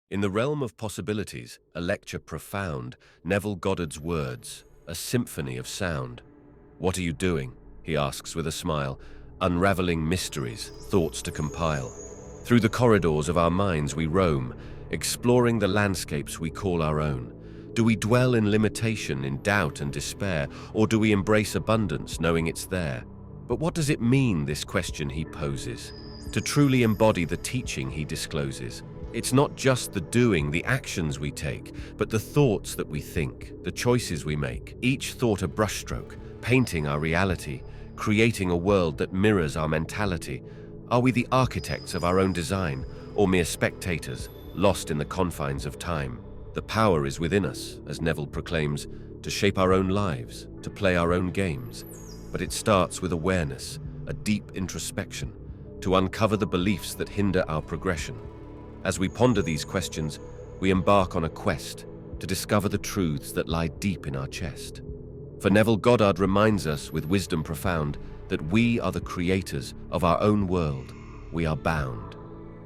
In the realm of possibilities, a lecture profound, NevilleGoddard's words, a symphony of sound. What are you doing? He asks with a smile, unraveling mysteries, thoughts to compile. Through the corridors of our minds we roam, exploring the landscapes we call our own. Do we dwell in limitation, in doubt and despair, or do we embrace abundance, knowing it's there? But what does it mean, this question he poses, to truly embody the teaching he discloses? It's not just the doing, the actions we take, but the thoughts that we think, the choices we make, each thought a brushstroke, painting our reality, creating a world that mirrors our mentality. Are we the architects of our own design, or mere spectators, lost in the confines of time? The power is within us, as Neville proclaims, to shape our own lives, to play our own games. But it starts with awareness, a deep introspection, to uncover the beliefs that hinder our progression. As we ponder these questions, we embark on a quest to discover the truths that lie deep in our chest. For NevilleGoddard reminds us with wisdom profound that we are the creators of our own world. We are bound.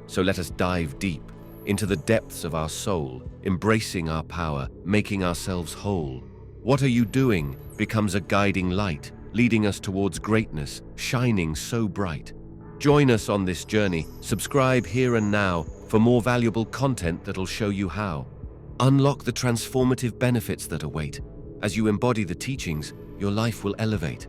So let us dive deep into the depths of our soul, embracing our power, making ourselves whole. What are you doing becomes a guiding light, leading us towards greatness, shining so bright. Join us on this journey. Subscribe here and now for more valuable content that'll show you how. Unlock the transformative benefits that await. As you embody the teachings, your life will elevate.